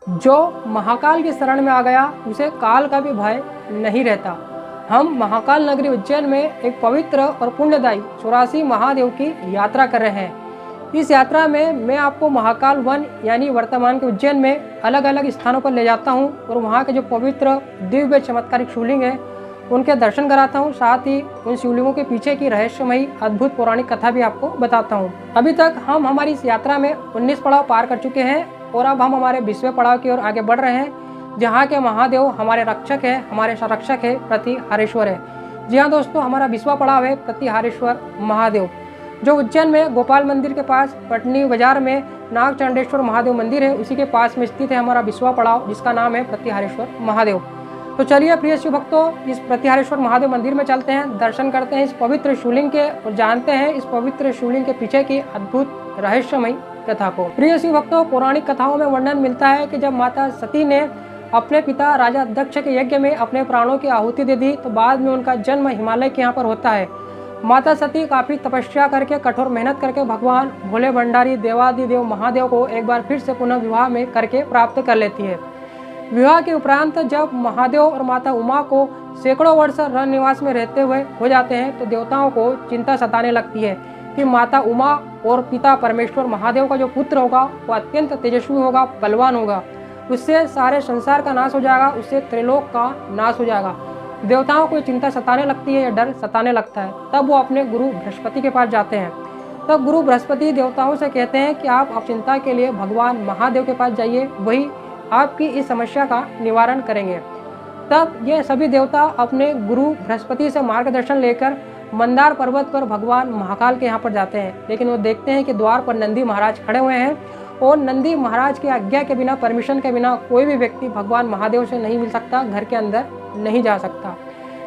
जो महाकाल की शरण में आ गया उसे काल का भी भय नहीं रहता। हम महाकाल नगरी उज्जैन में एक पवित्र और पुण्यदायी 84 महादेव की यात्रा कर रहे हैं। इस यात्रा में मैं आपको महाकाल वन यानी वर्तमान के उज्जैन में अलग अलग स्थानों पर ले जाता हूं और वहां के जो पवित्र दिव्य चमत्कारिक शिवलिंग है उनके दर्शन कराता हूं। साथ ही उन शिवलिंगों के पीछे की रहस्यमयी अद्भुत पौराणिक कथा भी आपको बताता हूं। अभी तक हम हमारी इस यात्रा में 19 पड़ाव पार कर चुके हैं और अब हम हमारे 20वें पड़ाव की ओर आगे बढ़ रहे हैं, जहाँ के महादेव हमारे रक्षक है, हमारे संरक्षक है, प्रतिहारेश्वर है। जी हाँ दोस्तों, हमारा 20वां पड़ाव है प्रतिहारेश्वर महादेव, जो उज्जैन में गोपाल मंदिर के पास पटनी बाजार में नागचंडेश्वर महादेव मंदिर है, उसी के पास में स्थित है हमारा 20वां पड़ाव, जिसका नाम है प्रतिहारेश्वर महादेव। तो चलिए प्रिय शिव भक्तों, इस प्रतिहारेश्वर महादेव मंदिर में चलते हैं, दर्शन करते हैं इस पवित्र शिवलिंग के और जानते हैं इस पवित्र शिवलिंग के पीछे की अद्भुत रहस्यमयी कथा को। प्रिय शिव भक्तों, पौराणिक कथाओं में वर्णन मिलता है कि जब माता सती ने अपने पिता राजा दक्ष के यज्ञ में अपने प्राणों की आहुति दे दी तो बाद में उनका जन्म हिमालय के यहाँ पर होता है। माता सती काफी तपस्या करके, कठोर मेहनत करके भगवान भोले भंडारी देवादिदेव महादेव को एक बार फिर से पुनः विवाह में करके प्राप्त कर लेती है। विवाह के उपरांत जब महादेव और माता उमा को सैकड़ों वर्ष रण निवास में रहते हुए हो जाते हैं तो देवताओं को चिंता सताने लगती है कि माता उमा और पिता परमेश्वर महादेव का जो पुत्र होगा वो अत्यंत तेजस्वी होगा, बलवान होगा, उससे सारे संसार का नाश हो जाएगा, उससे त्रिलोक का नाश हो जाएगा। देवताओं को चिंता सताने लगती है, यह डर सताने लगता है। तब वो अपने गुरु बृहस्पति के पास जाते हैं। तब गुरु बृहस्पति देवताओं से कहते हैं कि आप चिंता के लिए भगवान महादेव के पास जाइए, वही आपकी इस समस्या का निवारण करेंगे। तब ये सभी देवता अपने गुरु बृहस्पति से मार्गदर्शन लेकर मंदार पर्वत पर भगवान महाकाल के यहाँ पर जाते हैं, लेकिन वो देखते हैं कि द्वार पर नंदी महाराज खड़े हुए हैं और नंदी महाराज की आज्ञा के बिना, परमिशन के बिना कोई भी व्यक्ति भगवान महादेव से नहीं मिल सकता, घर के अंदर नहीं जा सकता।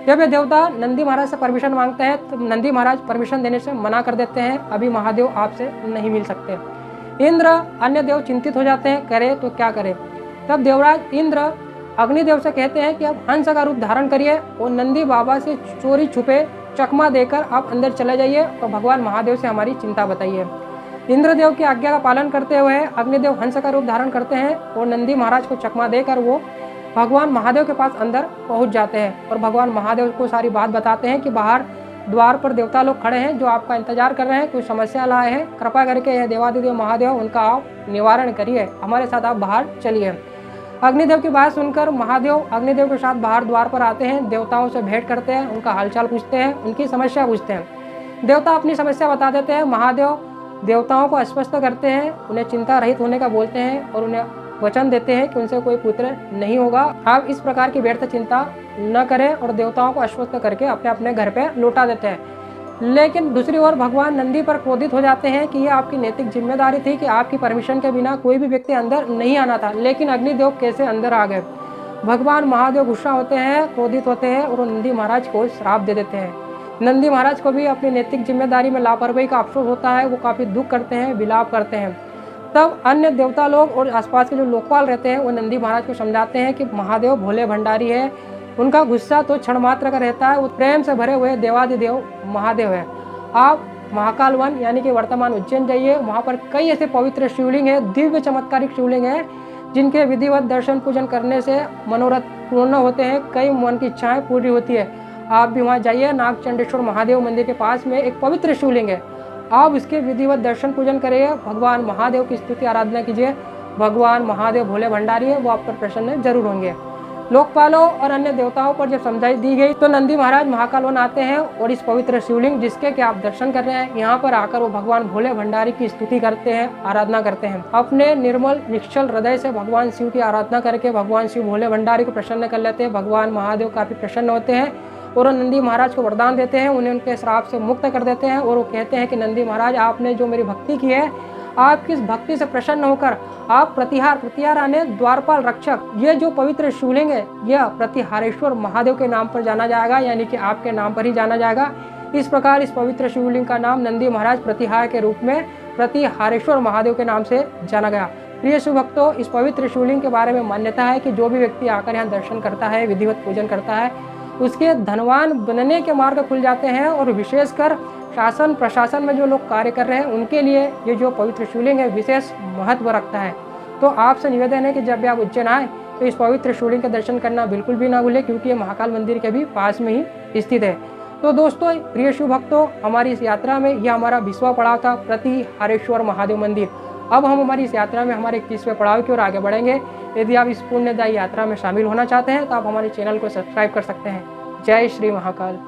जब ये देवता नंदी महाराज से परमिशन मांगते हैं तो नंदी महाराज परमिशन देने से मना कर देते हैं, अभी महादेव आपसे नहीं मिल सकते। इंद्र अन्य देव चिंतित हो जाते हैं, करे तो क्या करे। तब देवराज इंद्र अग्निदेव से कहते हैं कि अब हंस का रूप धारण करिए और नंदी बाबा से चोरी छुपे चकमा देकर आप अंदर चले जाइए और भगवान महादेव से हमारी चिंता बताइए। इंद्रदेव की आज्ञा का पालन करते हुए अग्निदेव हंस का रूप धारण करते हैं और नंदी महाराज को चकमा देकर वो भगवान महादेव के पास अंदर पहुंच जाते हैं और भगवान महादेव को सारी बात बताते हैं कि बाहर द्वार पर देवता लोग खड़े हैं जो आपका इंतजार कर रहे हैं, कोई समस्या लाए हैं, कृपा करके यह देवादिदेव महादेव उनका आप निवारण करिए, हमारे साथ आप बाहर चलिए। अग्निदेव की बात सुनकर महादेव अग्निदेव के साथ बाहर द्वार पर आते हैं, देवताओं से भेंट करते हैं, उनका हालचाल पूछते हैं, उनकी समस्या पूछते हैं। देवता अपनी समस्या बता देते हैं। महादेव देवताओं को आश्वस्त करते हैं, उन्हें चिंता रहित होने का बोलते हैं और उन्हें वचन देते हैं कि उनसे कोई पुत्र नहीं होगा, आप इस प्रकार की व्यर्थ चिंता न करें और देवताओं को आश्वस्त करके अपने अपने घर पे लौटा देते हैं। लेकिन दूसरी ओर भगवान नंदी पर क्रोधित हो जाते हैं कि यह आपकी नैतिक जिम्मेदारी थी कि आपकी परमिशन के बिना कोई भी व्यक्ति अंदर नहीं आना था, लेकिन अग्निदेव कैसे अंदर आ गए। भगवान महादेव गुस्सा होते हैं, क्रोधित होते हैं और नंदी महाराज को श्राप दे देते हैं। नंदी महाराज को भी अपनी नैतिक जिम्मेदारी में लापरवाही का अफसोस होता है, वो काफ़ी दुख करते हैं, विलाप करते हैं। तब अन्य देवता लोग और आसपास के जो लोकपाल रहते हैं वो नंदी महाराज को समझाते हैं कि महादेव भोले भंडारी है, उनका गुस्सा तो क्षण मात्र का रहता है, वो प्रेम से भरे हुए देवादिदेव महादेव है। आप महाकाल वन यानी कि वर्तमान उज्जैन जाइए, वहाँ पर कई ऐसे पवित्र शिवलिंग है, दिव्य चमत्कारिक शिवलिंग है, जिनके विधिवत दर्शन पूजन करने से मनोरथ पूर्ण होते हैं, कई मन की इच्छाएं पूरी होती है। आप भी वहाँ जाइए, नागचंडेश्वर महादेव मंदिर के पास में एक पवित्र शिवलिंग है, आप इसके विधिवत दर्शन पूजन करिए, भगवान महादेव की स्तुति आराधना कीजिए। भगवान महादेव भोले भंडारी है, वो आप पर प्रसन्न जरूर होंगे। लोकपालों और अन्य देवताओं पर जब समझाई दी गई तो नंदी महाराज महाकाल वन आते हैं और इस पवित्र शिवलिंग जिसके कि आप दर्शन कर रहे हैं, यहाँ पर आकर वो भगवान भोले भंडारी की स्तुति करते हैं, आराधना करते हैं। अपने निर्मल निश्चल हृदय से भगवान शिव की आराधना करके भगवान शिव भोले भंडारी को प्रसन्न कर लेते हैं। भगवान महादेव काफी प्रसन्न होते हैं और नंदी महाराज को वरदान देते हैं, उन्हें उनके श्राप से मुक्त कर देते हैं और वो कहते हैं कि नंदी महाराज, आपने जो मेरी भक्ति की है, आपकी इस भक्ति से प्रसन्न होकर आप प्रतिहार आने द्वारपाल रक्षक, ये जो पवित्र शिवलिंग है यह प्रतिहारेश्वर महादेव के नाम पर जाना जाएगा, यानी कि आपके नाम पर ही जाना जाएगा। इस प्रकार इस पवित्र शिवलिंग का नाम नंदी महाराज प्रतिहार के रूप में प्रतिहारेश्वर महादेव के नाम से जाना गया। प्रिय शिव भक्तों, इस पवित्र शिवलिंग के बारे में मान्यता है कि जो भी व्यक्ति आकर यहाँ दर्शन करता है, विधिवत पूजन करता है, उसके धनवान बनने के मार्ग खुल जाते हैं और विशेषकर शासन प्रशासन में जो लोग कार्य कर रहे हैं उनके लिए ये जो पवित्र शिवलिंग है विशेष महत्व रखता है। तो आपसे निवेदन है कि जब भी आप उज्जैन आए तो इस पवित्र शिवलिंग के दर्शन करना बिल्कुल भी ना भूलें, क्योंकि ये महाकाल मंदिर के भी पास में ही स्थित है। तो दोस्तों, प्रिय शिव भक्तों, हमारी इस यात्रा में यह हमारा 20वां पड़ाव था, प्रतिहारेश्वर महादेव मंदिर। अब हम हमारी इस यात्रा में हमारे 21वें पड़ाव की ओर आगे बढ़ेंगे। यदि आप इस पुण्यदायी यात्रा में शामिल होना चाहते हैं तो आप हमारे चैनल को सब्सक्राइब कर सकते हैं। जय श्री महाकाल।